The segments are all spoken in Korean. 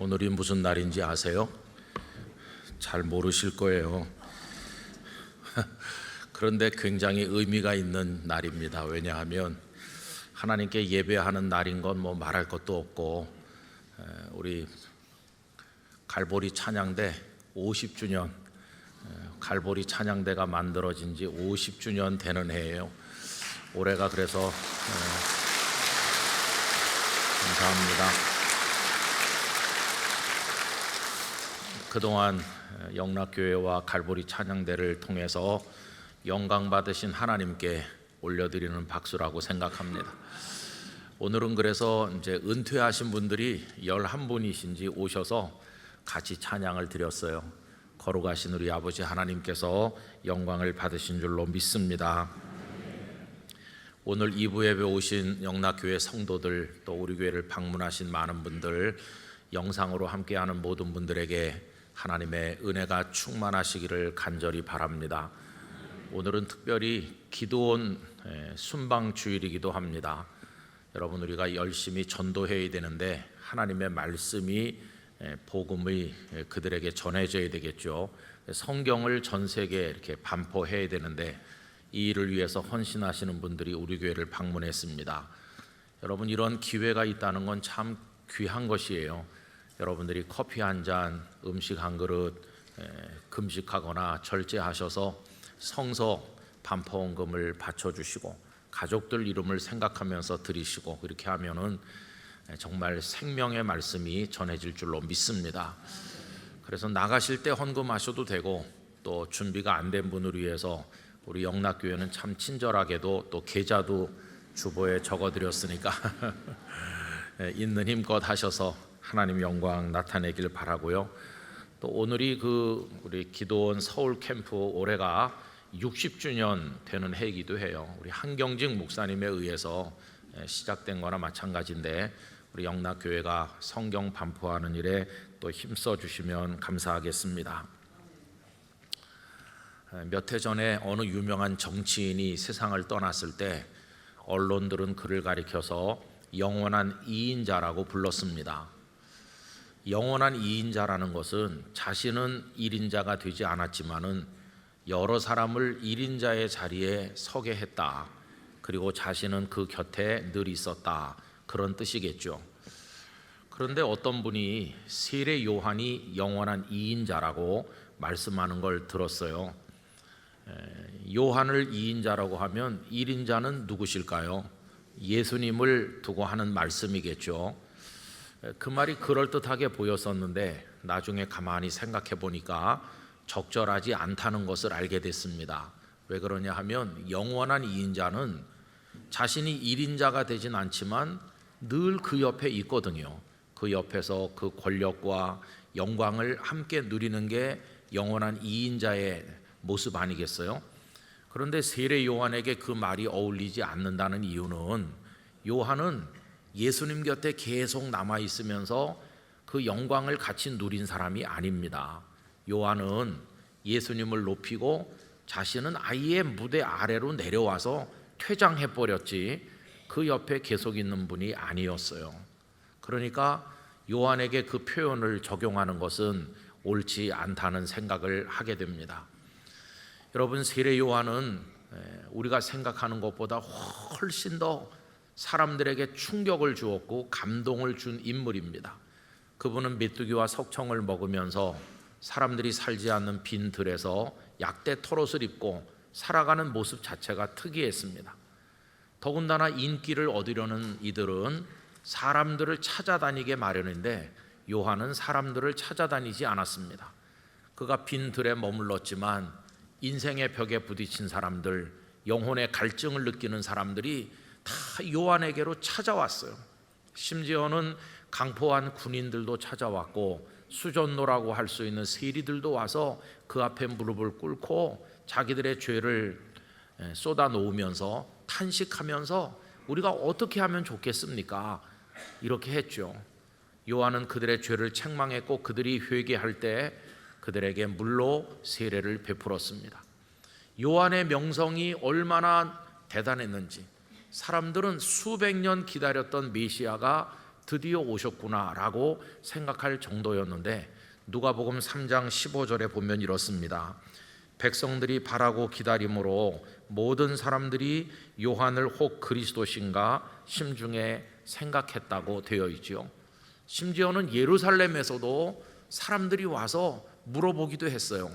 오늘이 무슨 날인지 아세요? 잘 모르실 거예요. 그런데 굉장히 의미가 있는 날입니다. 왜냐하면 하나님께 예배하는 날인 건 뭐 말할 것도 없고, 우리 갈보리 찬양대 50주년, 갈보리 찬양대가 만들어진 지 50주년 되는 해예요. 올해가 그래서 감사합니다. 그동안 영락교회와 갈보리 찬양대를 통해서 영광 받으신 하나님께 올려드리는 박수라고 생각합니다. 오늘은 그래서 이제 은퇴하신 분들이 11분이신지 오셔서 같이 찬양을 드렸어요. 걸어가신 우리 아버지 하나님께서 영광을 받으신 줄로 믿습니다. 오늘 2부 예배 오신 영락교회 성도들, 또 우리 교회를 방문하신 많은 분들, 영상으로 함께하는 모든 분들에게 하나님의 은혜가 충만하시기를 간절히 바랍니다. 오늘은 특별히 기도원 순방 주일이기도 합니다. 여러분, 우리가 열심히 전도해야 되는데 하나님의 말씀이 복음이 그들에게 전해져야 되겠죠. 성경을 전 세계에 이렇게 반포해야 되는데 이 일을 위해서 헌신하시는 분들이 우리 교회를 방문했습니다. 여러분, 이런 기회가 있다는 건 참 귀한 것이에요. 여러분들이 커피 한 잔, 음식 한 그릇 금식하거나 절제하셔서 성서 반포원금을 바쳐주시고 가족들 이름을 생각하면서 드리시고, 그렇게 하면은 정말 생명의 말씀이 전해질 줄로 믿습니다. 그래서 나가실 때 헌금하셔도 되고, 또 준비가 안 된 분을 위해서 우리 영락교회는 참 친절하게도 또 계좌도 주보에 적어드렸으니까 있는 힘껏 하셔서 하나님 영광 나타내길 바라고요. 또 오늘이 우리 기도원 서울 캠프 올해가 60주년 되는 해이기도 해요. 우리 한경직 목사님에 의해서 시작된 거나 마찬가지인데, 우리 영락교회가 성경 반포하는 일에 또 힘써 주시면 감사하겠습니다. 몇 해 전에 어느 유명한 정치인이 세상을 떠났을 때 언론들은 그를 가리켜서 영원한 이인자라고 불렀습니다. 영원한 이인자라는 것은 자신은 1인자가 되지 않았지만은 여러 사람을 1인자의 자리에 서게 했다. 그리고 자신은 그 곁에 늘 있었다. 그런 뜻이겠죠. 그런데 어떤 분이 세례 요한이 영원한 2인자라고 말씀하는 걸 들었어요. 요한을 2인자라고 하면 1인자는 누구실까요? 예수님을 두고 하는 말씀이겠죠. 그 말이 그럴듯하게 보였었는데 나중에 가만히 생각해 보니까 적절하지 않다는 것을 알게 됐습니다. 왜 그러냐 하면 영원한 2인자는 자신이 1인자가 되진 않지만 늘 그 옆에 있거든요. 그 옆에서 그 권력과 영광을 함께 누리는 게 영원한 2인자의 모습 아니겠어요? 그런데 세례 요한에게 그 말이 어울리지 않는다는 이유는 요한은 예수님 곁에 계속 남아 있으면서 그 영광을 같이 누린 사람이 아닙니다. 요한은 예수님을 높이고 자신은 아예 무대 아래로 내려와서 퇴장해 버렸지 그 옆에 계속 있는 분이 아니었어요. 그러니까 요한에게 그 표현을 적용하는 것은 옳지 않다는 생각을 하게 됩니다. 여러분, 세례 요한은 우리가 생각하는 것보다 훨씬 더 사람들에게 충격을 주었고 감동을 준 인물입니다. 그분은 메뚜기와 석청을 먹으면서 사람들이 살지 않는 빈 들에서 약대 털옷을 입고 살아가는 모습 자체가 특이했습니다. 더군다나 인기를 얻으려는 이들은 사람들을 찾아다니게 마련인데 요한은 사람들을 찾아다니지 않았습니다. 그가 빈 들에 머물렀지만 인생의 벽에 부딪힌 사람들, 영혼의 갈증을 느끼는 사람들이 다 요한에게로 찾아왔어요. 심지어는 강포한 군인들도 찾아왔고 수전노라고 할 수 있는 세리들도 와서 그 앞에 무릎을 꿇고 자기들의 죄를 쏟아 놓으면서 탄식하면서 우리가 어떻게 하면 좋겠습니까? 이렇게 했죠. 요한은 그들의 죄를 책망했고 그들이 회개할 때 그들에게 물로 세례를 베풀었습니다. 요한의 명성이 얼마나 대단했는지, 사람들은 수백 년 기다렸던 메시아가 드디어 오셨구나라고 생각할 정도였는데 누가복음 3장 15절에 보면 이렇습니다. 백성들이 바라고 기다림으로 모든 사람들이 요한을 혹 그리스도신가 심중에 생각했다고 되어 있지요. 심지어는 예루살렘에서도 사람들이 와서 물어보기도 했어요.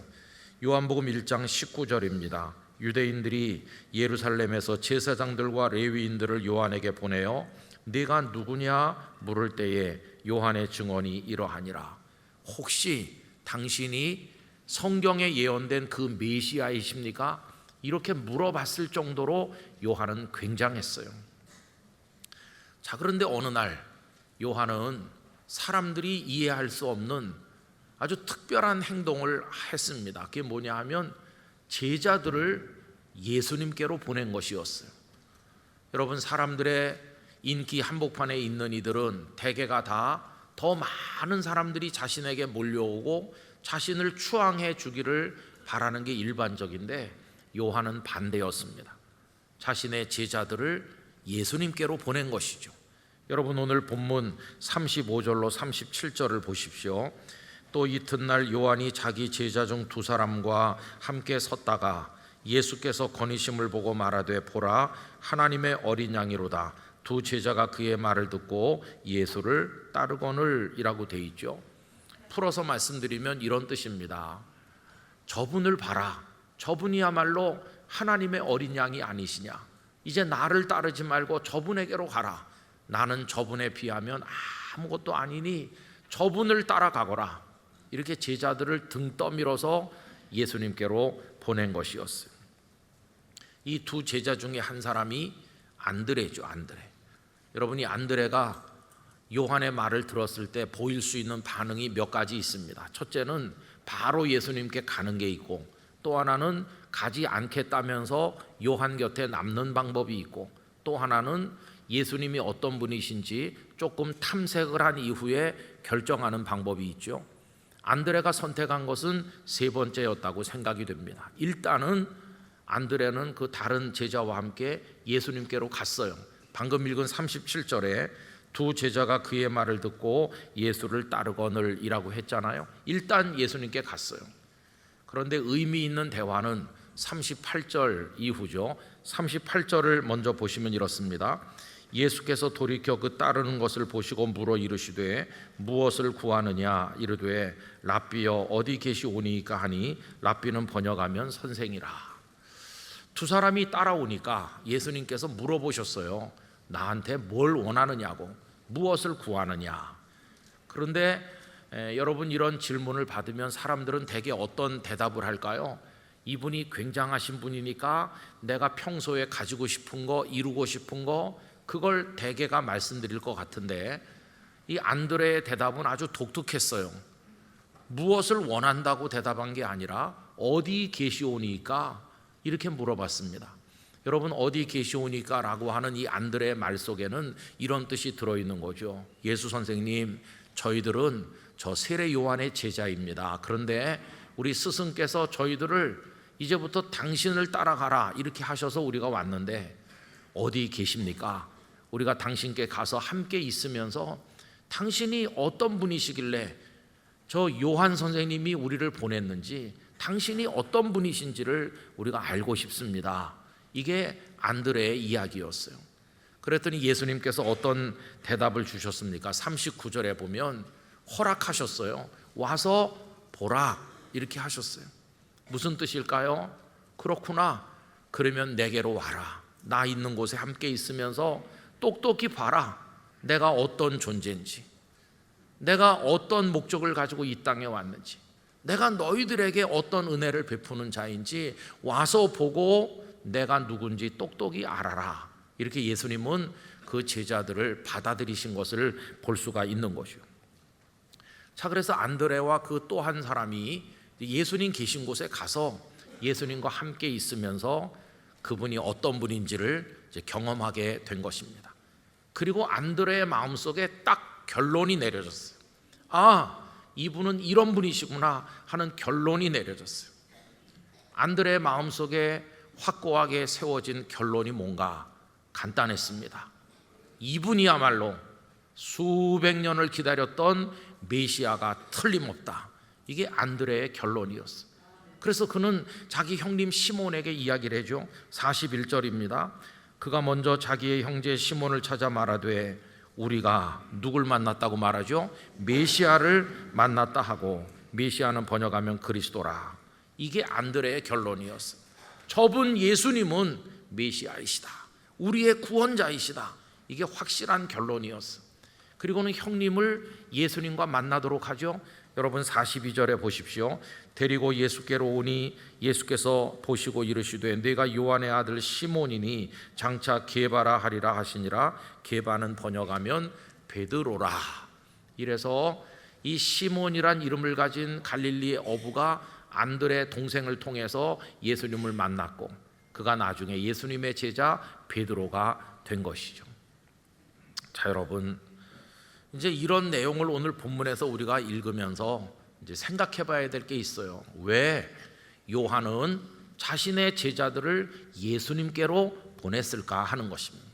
요한복음 1장 19절입니다. 유대인들이 예루살렘에서 제사장들과 레위인들을 요한에게 보내어 네가 누구냐 물을 때에 요한의 증언이 이러하니라. 혹시 당신이 성경에 예언된 그 메시아이십니까? 이렇게 물어봤을 정도로 요한은 굉장했어요. 자, 그런데 어느 날 요한은 사람들이 이해할 수 없는 아주 특별한 행동을 했습니다. 그게 뭐냐 하면 제자들을 예수님께로 보낸 것이었어요. 여러분, 사람들의 인기 한복판에 있는 이들은 대개가 다 더 많은 사람들이 자신에게 몰려오고 자신을 추앙해 주기를 바라는 게 일반적인데 요한은 반대였습니다. 자신의 제자들을 예수님께로 보낸 것이죠. 여러분, 오늘 본문 35절로 37절을 보십시오. 또 이튿날 요한이 자기 제자 중 두 사람과 함께 섰다가 예수께서 거니심을 보고 말하되 보라 하나님의 어린 양이로다. 두 제자가 그의 말을 듣고 예수를 따르거늘이라고 돼 있죠. 풀어서 말씀드리면 이런 뜻입니다. 저분을 봐라. 저분이야말로 하나님의 어린 양이 아니시냐. 이제 나를 따르지 말고 저분에게로 가라. 나는 저분에 비하면 아무것도 아니니 저분을 따라가거라. 이렇게 제자들을 등 떠밀어서 예수님께로 보낸 것이었어요. 이 두 제자 중에 한 사람이 안드레죠. 안드레. 여러분이 안드레가 요한의 말을 들었을 때 보일 수 있는 반응이 몇 가지 있습니다. 첫째는 바로 예수님께 가는 게 있고, 또 하나는 가지 않겠다면서 요한 곁에 남는 방법이 있고, 또 하나는 예수님이 어떤 분이신지 조금 탐색을 한 이후에 결정하는 방법이 있죠. 안드레가 선택한 것은 세 번째였다고 생각이 됩니다. 일단은 안드레는 그 다른 제자와 함께 예수님께로 갔어요. 방금 읽은 37절에 두 제자가 그의 말을 듣고 예수를 따르거늘이라고 했잖아요. 일단 예수님께 갔어요. 그런데 의미 있는 대화는 38절 이후죠. 38절을 먼저 보시면 이렇습니다. 예수께서 돌이켜 그 따르는 것을 보시고 물어 이르시되 무엇을 구하느냐 이르되 랍비여 어디 계시오니까 하니 랍비는 번역하면 선생이라. 두 사람이 따라오니까 예수님께서 물어보셨어요. 나한테 뭘 원하느냐고, 무엇을 구하느냐. 그런데 여러분, 이런 질문을 받으면 사람들은 대개 어떤 대답을 할까요? 이분이 굉장하신 분이니까 내가 평소에 가지고 싶은 거, 이루고 싶은 거, 그걸 대개가 말씀드릴 것 같은데 이 안드레의 대답은 아주 독특했어요. 무엇을 원한다고 대답한 게 아니라 어디 계시오니까 이렇게 물어봤습니다. 여러분, 어디 계시오니까 라고 하는 이 안드레의 말 속에는 이런 뜻이 들어있는 거죠. 예수 선생님, 저희들은 저 세례 요한의 제자입니다. 그런데 우리 스승께서 저희들을 이제부터 당신을 따라가라 이렇게 하셔서 우리가 왔는데 어디 계십니까? 우리가 당신께 가서 함께 있으면서 당신이 어떤 분이시길래 저 요한 선생님이 우리를 보냈는지 당신이 어떤 분이신지를 우리가 알고 싶습니다. 이게 안드레의 이야기였어요. 그랬더니 예수님께서 어떤 대답을 주셨습니까? 39절에 보면 허락하셨어요. 와서 보라 이렇게 하셨어요. 무슨 뜻일까요? 그렇구나. 그러면 내게로 와라. 나 있는 곳에 함께 있으면서 똑똑히 봐라. 내가 어떤 존재인지, 내가 어떤 목적을 가지고 이 땅에 왔는지, 내가 너희들에게 어떤 은혜를 베푸는 자인지 와서 보고 내가 누군지 똑똑히 알아라. 이렇게 예수님은 그 제자들을 받아들이신 것을 볼 수가 있는 것이요. 자, 그래서 안드레와 그 또 한 사람이 예수님 계신 곳에 가서 예수님과 함께 있으면서 그분이 어떤 분인지를 이제 경험하게 된 것입니다. 그리고 안드레의 마음속에 딱 결론이 내려졌어요. 아, 이분은 이런 분이시구나 하는 결론이 내려졌어요. 안드레의 마음속에 확고하게 세워진 결론이 뭔가 간단했습니다. 이분이야말로 수백 년을 기다렸던 메시아가 틀림없다. 이게 안드레의 결론이었어. 그래서 그는 자기 형님 시몬에게 이야기를 해줘. 41절입니다. 그가 먼저 자기의 형제 시몬을 찾아 말하되 우리가 누굴 만났다고 말하죠? 메시아를 만났다 하고, 메시아는 번역하면 그리스도라. 이게 안드레의 결론이었어. 저분 예수님은 메시아이시다, 우리의 구원자이시다. 이게 확실한 결론이었어. 그리고는 형님을 예수님과 만나도록 하죠. 여러분 42절에 보십시오. 데리고 예수께로 오니 예수께서 보시고 이르시되 네가 요한의 아들 시몬이니 장차 게바라 하리라 하시니라. 게바는 번역하면 베드로라. 이래서 이 시몬이란 이름을 가진 갈릴리의 어부가 안드레 동생을 통해서 예수님을 만났고, 그가 나중에 예수님의 제자 베드로가 된 것이죠. 자, 여러분, 이제 이런 내용을 오늘 본문에서 우리가 읽으면서 이제 생각해 봐야 될 게 있어요. 왜 요한은 자신의 제자들을 예수님께로 보냈을까 하는 것입니다.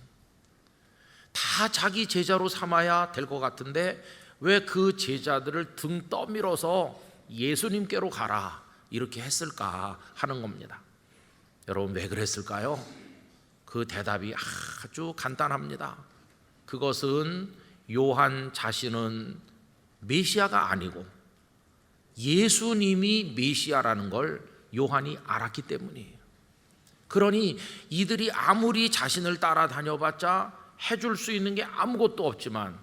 다 자기 제자로 삼아야 될 것 같은데 왜 그 제자들을 등 떠밀어서 예수님께로 가라 이렇게 했을까 하는 겁니다. 여러분, 왜 그랬을까요? 그 대답이 아주 간단합니다. 그것은 요한 자신은 메시아가 아니고 예수님이 메시아라는 걸 요한이 알았기 때문이에요. 그러니 이들이 아무리 자신을 따라다녀봤자 해줄 수 있는 게 아무것도 없지만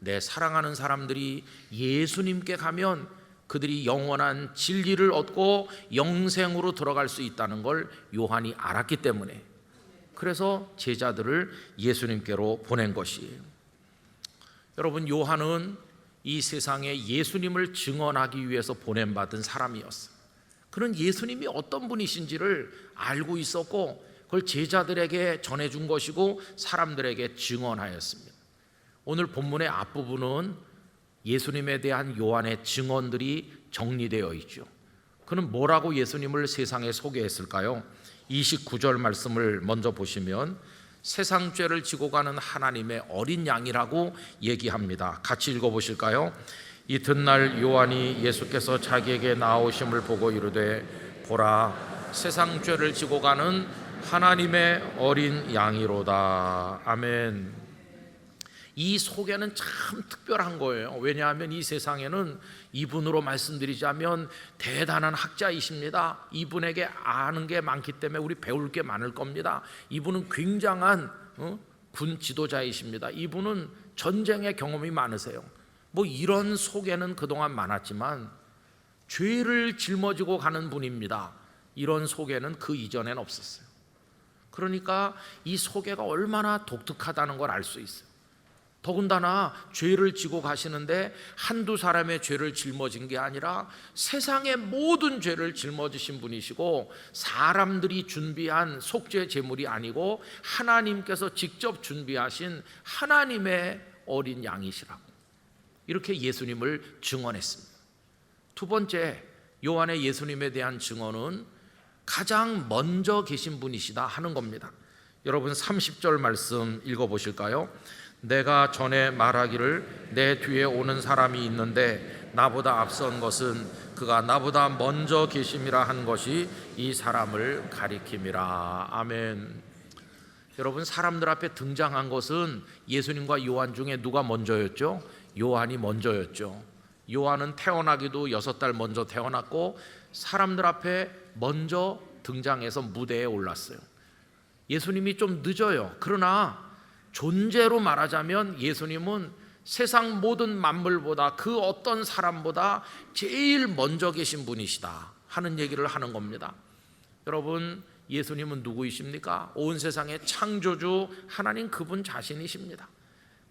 내 사랑하는 사람들이 예수님께 가면 그들이 영원한 진리를 얻고 영생으로 들어갈 수 있다는 걸 요한이 알았기 때문에, 그래서 제자들을 예수님께로 보낸 것이에요. 여러분, 요한은 이 세상에 예수님을 증언하기 위해서 보냄받은 사람이었어요. 그는 예수님이 어떤 분이신지를 알고 있었고 그걸 제자들에게 전해준 것이고 사람들에게 증언하였습니다. 오늘 본문의 앞부분은 예수님에 대한 요한의 증언들이 정리되어 있죠. 그는 뭐라고 예수님을 세상에 소개했을까요? 29절 말씀을 먼저 보시면 세상 죄를 지고 가는 하나님의 어린 양이라고 얘기합니다. 같이 읽어보실까요? 이튿날 요한이 예수께서 자기에게 나오심을 보고 이르되 보라, 세상 죄를 지고 가는 하나님의 어린 양이로다. 아멘. 이 소개는 참 특별한 거예요. 왜냐하면 이 세상에는 이분으로 말씀드리자면 대단한 학자이십니다. 이분에게 아는 게 많기 때문에 우리 배울 게 많을 겁니다. 이분은 굉장한 군 지도자이십니다. 이분은 전쟁의 경험이 많으세요. 뭐 이런 소개는 그동안 많았지만 죄를 짊어지고 가는 분입니다. 이런 소개는 그 이전엔 없었어요. 그러니까 이 소개가 얼마나 독특하다는 걸 알 수 있어요. 더군다나 죄를 지고 가시는데 한두 사람의 죄를 짊어진 게 아니라 세상의 모든 죄를 짊어지신 분이시고 사람들이 준비한 속죄 제물이 아니고 하나님께서 직접 준비하신 하나님의 어린 양이시라고 이렇게 예수님을 증언했습니다. 두 번째, 요한의 예수님에 대한 증언은 가장 먼저 계신 분이시다 하는 겁니다. 여러분 30절 말씀 읽어보실까요? 내가 전에 말하기를 내 뒤에 오는 사람이 있는데 나보다 앞선 것은 그가 나보다 먼저 계심이라 한 것이 이 사람을 가리킴이라. 아멘. 여러분, 사람들 앞에 등장한 것은 예수님과 요한 중에 누가 먼저였죠? 요한이 먼저였죠. 요한은 태어나기도 6달 먼저 태어났고 사람들 앞에 먼저 등장해서 무대에 올랐어요. 예수님이 좀 늦어요. 그러나 존재로 말하자면 예수님은 세상 모든 만물보다 그 어떤 사람보다 제일 먼저 계신 분이시다 하는 얘기를 하는 겁니다. 여러분, 예수님은 누구이십니까? 온 세상의 창조주 하나님 그분 자신이십니다.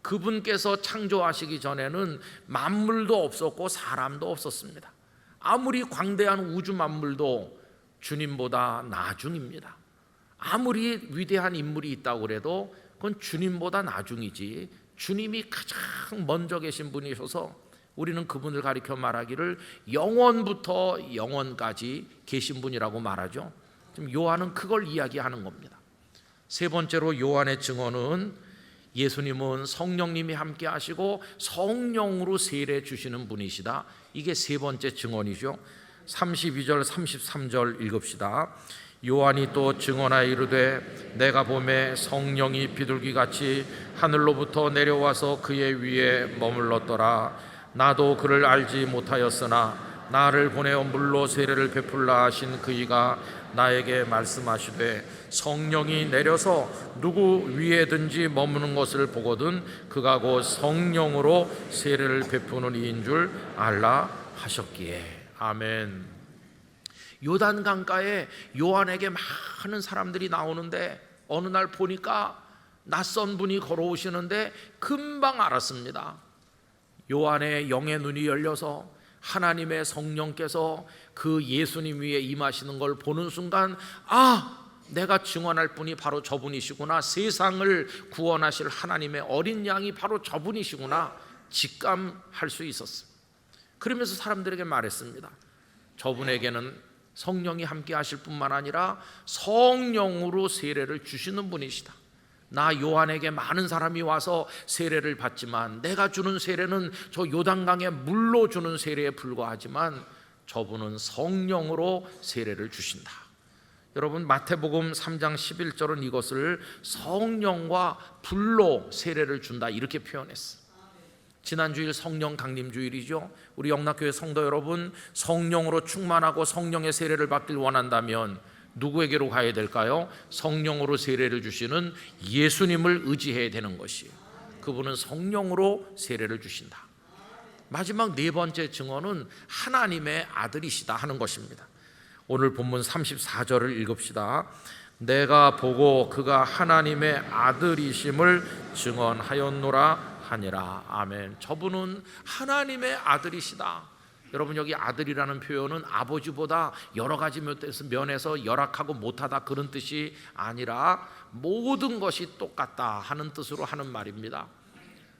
그분께서 창조하시기 전에는 만물도 없었고 사람도 없었습니다. 아무리 광대한 우주 만물도 주님보다 나중입니다. 아무리 위대한 인물이 있다고 해도 그건 주님보다 나중이지 주님이 가장 먼저 계신 분이셔서 우리는 그분을 가리켜 말하기를 영원부터 영원까지 계신 분이라고 말하죠. 지금 요한은 그걸 이야기하는 겁니다. 세 번째로 요한의 증언은 예수님은 성령님이 함께 하시고 성령으로 세례 주시는 분이시다. 이게 세 번째 증언이죠. 32절 33절 읽읍시다. 요한이 또 증언하여 이르되 내가 보매 성령이 비둘기같이 하늘로부터 내려와서 그의 위에 머물렀더라. 나도 그를 알지 못하였으나 나를 보내어 물로 세례를 베풀라 하신 그이가 나에게 말씀하시되 성령이 내려서 누구 위에든지 머무는 것을 보거든 그가 곧 성령으로 세례를 베푸는 이인 줄 알라 하셨기에. 아멘. 요단 강가에 요한에게 많은 사람들이 나오는데 어느 날 보니까 낯선 분이 걸어오시는데 금방 알았습니다. 요한의 영의 눈이 열려서 하나님의 성령께서 그 예수님 위에 임하시는 걸 보는 순간, 내가 증언할 분이 바로 저분이시구나, 세상을 구원하실 하나님의 어린 양이 바로 저분이시구나 직감할 수 있었습니다. 그러면서 사람들에게 말했습니다. 저분에게는 성령이 함께 하실 뿐만 아니라 성령으로 세례를 주시는 분이시다. 나 요한에게 많은 사람이 와서 세례를 받지만 내가 주는 세례는 저 요단강에 물로 주는 세례에 불과하지만 저분은 성령으로 세례를 주신다. 여러분, 마태복음 3장 11절은 이것을 성령과 불로 세례를 준다 이렇게 표현했어요. 지난주일 성령 강림주일이죠. 우리 영락교회 성도 여러분, 성령으로 충만하고 성령의 세례를 받길 원한다면 누구에게로 가야 될까요? 성령으로 세례를 주시는 예수님을 의지해야 되는 것이에요. 그분은 성령으로 세례를 주신다. 마지막 네 번째 증언은 하나님의 아들이시다 하는 것입니다. 오늘 본문 34절을 읽읍시다. 내가 보고 그가 하나님의 아들이심을 증언하였노라 하니라. 아멘. 저분은 하나님의 아들이시다. 여러분, 여기 아들이라는 표현은 아버지보다 여러 가지 면에서 열악하고 못하다 그런 뜻이 아니라 모든 것이 똑같다 하는 뜻으로 하는 말입니다.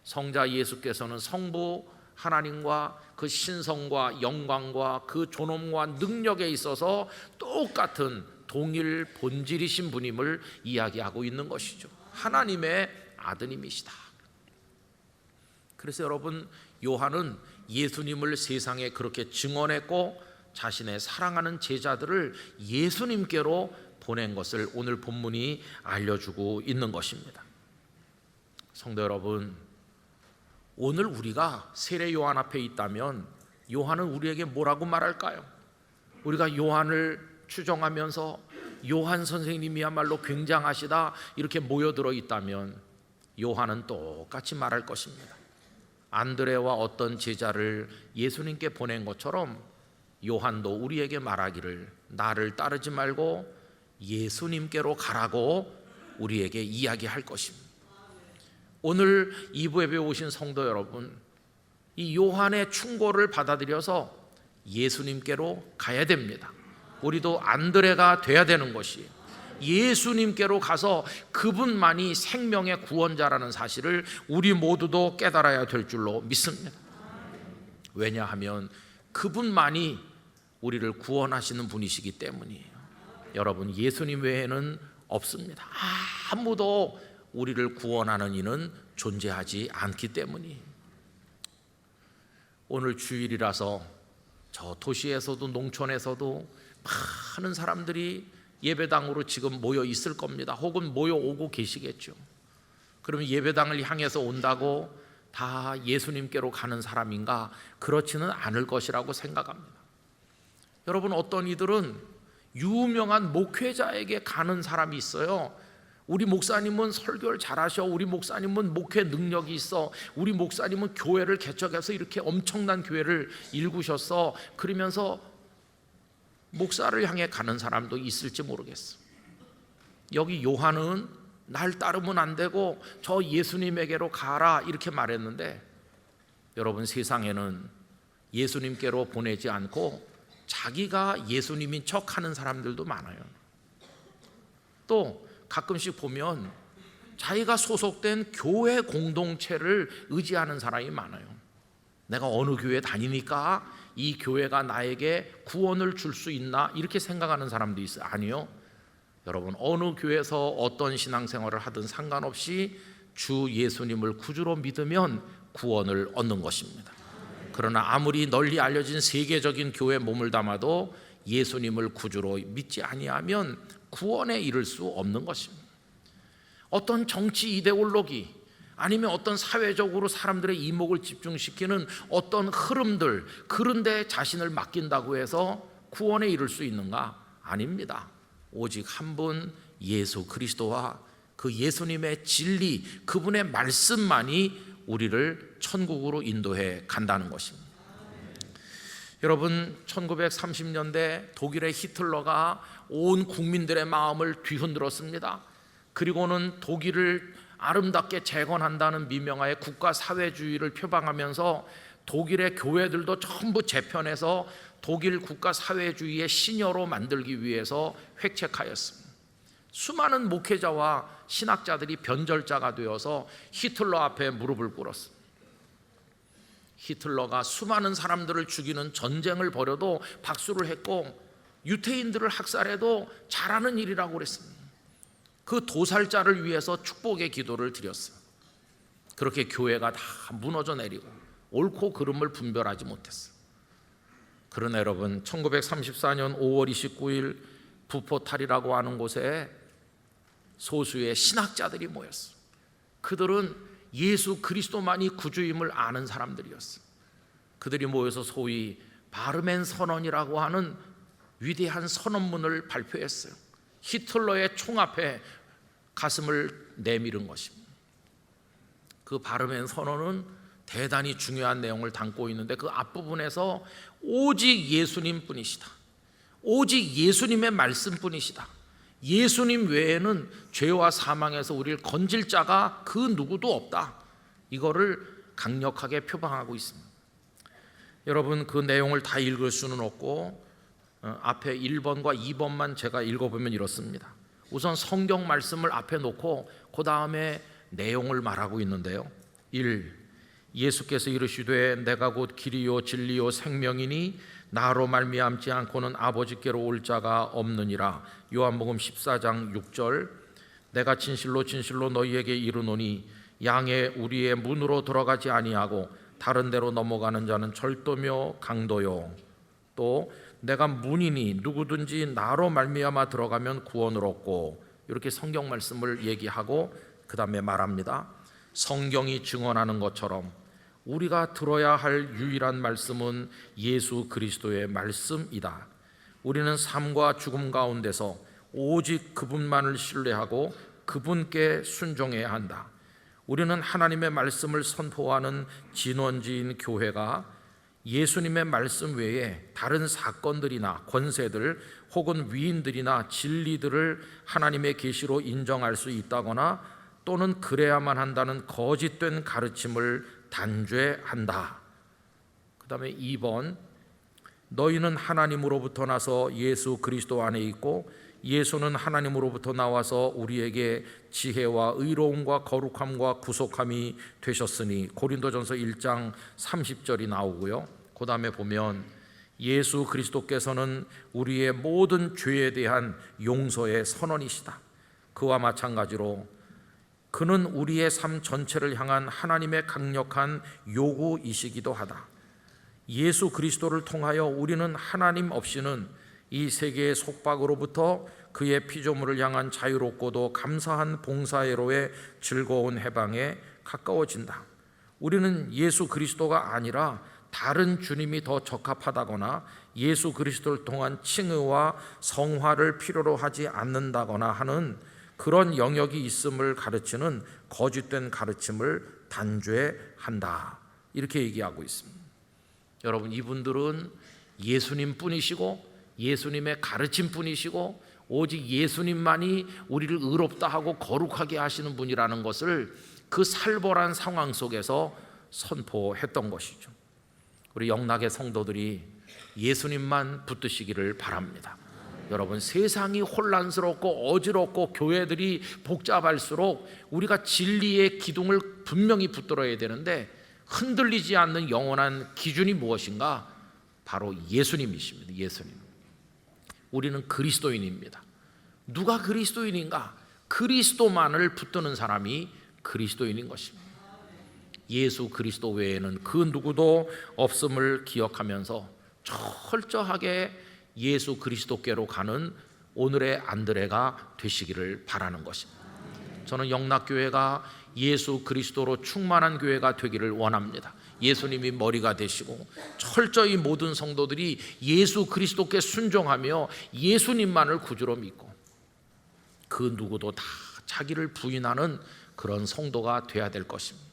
성자 예수께서는 성부 하나님과 그 신성과 영광과 그 존엄과 능력에 있어서 똑같은 동일 본질이신 분임을 이야기하고 있는 것이죠. 하나님의 아드님이시다. 그래서 여러분, 요한은 예수님을 세상에 그렇게 증언했고 자신의 사랑하는 제자들을 예수님께로 보낸 것을 오늘 본문이 알려주고 있는 것입니다. 성도 여러분, 오늘 우리가 세례 요한 앞에 있다면 요한은 우리에게 뭐라고 말할까요? 우리가 요한을 추정하면서 요한 선생님이야말로 굉장하시다 이렇게 모여들어 있다면 요한은 똑같이 말할 것입니다. 안드레와 어떤 제자를 예수님께 보낸 것처럼 요한도 우리에게 말하기를 나를 따르지 말고 예수님께로 가라고 우리에게 이야기할 것입니다. 오늘 2부 예배에 오신 성도 여러분, 이 요한의 충고를 받아들여서 예수님께로 가야 됩니다. 우리도 안드레가 돼야 되는 것이에요. 예수님께로 가서 그분만이 생명의 구원자라는 사실을 우리 모두도 깨달아야 될 줄로 믿습니다. 왜냐하면 그분만이 우리를 구원하시는 분이시기 때문이에요. 여러분, 예수님 외에는 없습니다. 아무도 우리를 구원하는 이는 존재하지 않기 때문이에요. 오늘 주일이라서 저 도시에서도 농촌에서도 많은 사람들이 예배당으로 지금 모여 있을 겁니다. 혹은 모여 오고 계시겠죠. 그러면 예배당을 향해서 온다고 다 예수님께로 가는 사람인가? 그렇지는 않을 것이라고 생각합니다. 여러분, 어떤 이들은 유명한 목회자에게 가는 사람이 있어요. 우리 목사님은 설교를 잘하셔, 우리 목사님은 목회 능력이 있어, 우리 목사님은 교회를 개척해서 이렇게 엄청난 교회를 일구셨어. 그러면서 목사를 향해 가는 사람도 있을지 모르겠어. 여기 요한은 날 따르면 안 되고 저 예수님에게로 가라 이렇게 말했는데, 여러분, 세상에는 예수님께로 보내지 않고 자기가 예수님인 척하는 사람들도 많아요. 또 가끔씩 보면 자기가 소속된 교회 공동체를 의지하는 사람이 많아요. 내가 어느 교회 다니니까 이 교회가 나에게 구원을 줄 수 있나 이렇게 생각하는 사람도 있어요. 아니요. 여러분, 어느 교회에서 어떤 신앙생활을 하든 상관없이 주 예수님을 구주로 믿으면 구원을 얻는 것입니다. 그러나 아무리 널리 알려진 세계적인 교회에 몸을 담아도 예수님을 구주로 믿지 아니하면 구원에 이를 수 없는 것입니다. 어떤 정치 이데올로기 아니면 어떤 사회적으로 사람들의 이목을 집중시키는 어떤 흐름들, 그런 데 자신을 맡긴다고 해서 구원에 이를 수 있는가? 아닙니다. 오직 한 분 예수 그리스도와 그 예수님의 진리, 그분의 말씀만이 우리를 천국으로 인도해 간다는 것입니다. 여러분, 1930년대 독일의 히틀러가 온 국민들의 마음을 뒤흔들었습니다. 그리고는 독일을 아름답게 재건한다는 미명하에 국가 사회주의를 표방하면서 독일의 교회들도 전부 재편해서 독일 국가 사회주의의 시녀로 만들기 위해서 획책하였습니다. 수많은 목회자와 신학자들이 변절자가 되어서 히틀러 앞에 무릎을 꿇었습니다. 히틀러가 수많은 사람들을 죽이는 전쟁을 벌여도 박수를 했고, 유태인들을 학살해도 잘하는 일이라고 그랬습니다. 그 도살자를 위해서 축복의 기도를 드렸어요. 그렇게 교회가 다 무너져 내리고 옳고 그름을 분별하지 못했어요. 그러나 여러분, 1934년 5월 29일 부포탈이라고 하는 곳에 소수의 신학자들이 모였어요. 그들은 예수 그리스도만이 구주임을 아는 사람들이었어요. 그들이 모여서 소위 바르멘 선언이라고 하는 위대한 선언문을 발표했어요. 히틀러의 총 앞에 가슴을 내밀은 것입니다. 그 바르멘 선언은 대단히 중요한 내용을 담고 있는데, 그 앞부분에서 오직 예수님 뿐이시다, 오직 예수님의 말씀뿐이시다, 예수님 외에는 죄와 사망에서 우리를 건질 자가 그 누구도 없다, 이거를 강력하게 표방하고 있습니다. 여러분, 그 내용을 다 읽을 수는 없고 앞에 1번과 2번만 제가 읽어보면 이렇습니다. 우선 성경 말씀을 앞에 놓고 그 다음에 내용을 말하고 있는데요. 1. 예수께서 이르시되 내가 곧 길이요 진리요 생명이니 나로 말미암지 않고는 아버지께로 올 자가 없느니라. 요한복음 14장 6절. 내가 진실로 진실로 너희에게 이르노니 양의 우리의 문으로 들어가지 아니하고 다른 데로 넘어가는 자는 절도며 강도요. 또 내가 문이니 누구든지 나로 말미암아 들어가면 구원을 얻고, 이렇게 성경 말씀을 얘기하고 그 다음에 말합니다. 성경이 증언하는 것처럼 우리가 들어야 할 유일한 말씀은 예수 그리스도의 말씀이다. 우리는 삶과 죽음 가운데서 오직 그분만을 신뢰하고 그분께 순종해야 한다. 우리는 하나님의 말씀을 선포하는 진원지인 교회가 예수님의 말씀 외에 다른 사건들이나 권세들 혹은 위인들이나 진리들을 하나님의 계시로 인정할 수 있다거나 또는 그래야만 한다는 거짓된 가르침을 단죄한다. 그 다음에 2번, 너희는 하나님으로부터 나서 예수 그리스도 안에 있고 예수는 하나님으로부터 나와서 우리에게 지혜와 의로움과 거룩함과 구속함이 되셨으니, 고린도전서 1장 30절이 나오고요. 그 다음에 보면 예수 그리스도께서는 우리의 모든 죄에 대한 용서의 선언이시다. 그와 마찬가지로 그는 우리의 삶 전체를 향한 하나님의 강력한 요구이시기도 하다. 예수 그리스도를 통하여 우리는 하나님 없이는 이 세계의 속박으로부터 그의 피조물을 향한 자유롭고도 감사한 봉사회로의 즐거운 해방에 가까워진다. 우리는 예수 그리스도가 아니라 다른 주님이 더 적합하다거나 예수 그리스도를 통한 칭의와 성화를 필요로 하지 않는다거나 하는 그런 영역이 있음을 가르치는 거짓된 가르침을 단죄한다. 이렇게 얘기하고 있습니다. 여러분, 이분들은 예수님 뿐이시고 예수님의 가르침 뿐이시고 오직 예수님만이 우리를 의롭다 하고 거룩하게 하시는 분이라는 것을 그 살벌한 상황 속에서 선포했던 것이죠. 우리 영락의 성도들이 예수님만 붙드시기를 바랍니다. 여러분, 세상이 혼란스럽고 어지럽고 교회들이 복잡할수록 우리가 진리의 기둥을 분명히 붙들어야 되는데, 흔들리지 않는 영원한 기준이 무엇인가? 바로 예수님이십니다. 예수님. 우리는 그리스도인입니다. 누가 그리스도인인가? 그리스도만을 붙드는 사람이 그리스도인인 것입니다. 예수 그리스도 외에는 그 누구도 없음을 기억하면서 철저하게 예수 그리스도께로 가는 오늘의 안드레가 되시기를 바라는 것입니다. 저는 영락교회가 예수 그리스도로 충만한 교회가 되기를 원합니다. 예수님이 머리가 되시고 철저히 모든 성도들이 예수 그리스도께 순종하며 예수님만을 구주로 믿고 그 누구도 다 자기를 부인하는 그런 성도가 돼야 될 것입니다.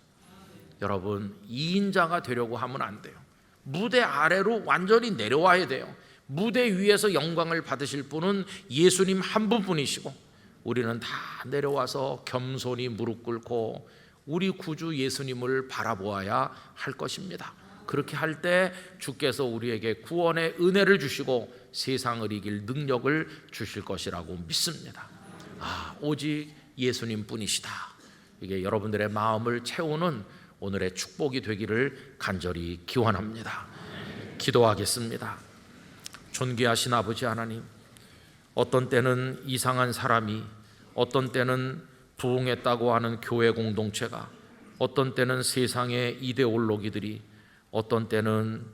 여러분, 2인자가 되려고 하면 안 돼요. 무대 아래로 완전히 내려와야 돼요. 무대 위에서 영광을 받으실 분은 예수님 한 분뿐이시고 우리는 다 내려와서 겸손히 무릎 꿇고 우리 구주 예수님을 바라보아야 할 것입니다. 그렇게 할 때 주께서 우리에게 구원의 은혜를 주시고 세상을 이길 능력을 주실 것이라고 믿습니다. 오직 예수님 뿐이시다. 이게 여러분들의 마음을 채우는 오늘의 축복이 되기를 간절히 기원합니다. 기도하겠습니다. 존귀하신 아버지 하나님, 어떤 때는 이상한 사람이, 어떤 때는 부흥했다고 하는 교회 공동체가, 어떤 때는 세상의 이데올로기들이, 어떤 때는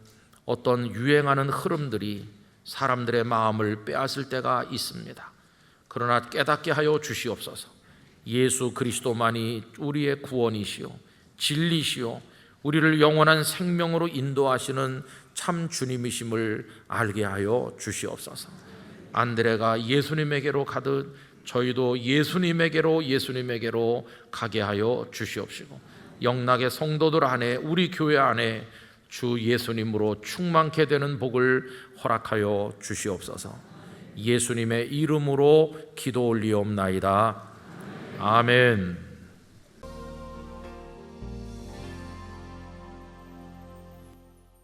어떤 유행하는 흐름들이 사람들의 마음을 빼앗을 때가 있습니다. 그러나 깨닫게 하여 주시옵소서. 예수 그리스도만이 우리의 구원이시오, 진리시오, 우리를 영원한 생명으로 인도하시는 참 주님이심을 알게 하여 주시옵소서. 안드레가 예수님에게로 가듯 저희도 예수님에게로 가게 하여 주시옵시고, 영락의 성도들 안에, 우리 교회 안에 주 예수님으로 충만케 되는 복을 허락하여 주시옵소서. 예수님의 이름으로 기도 올리옵나이다. 아멘.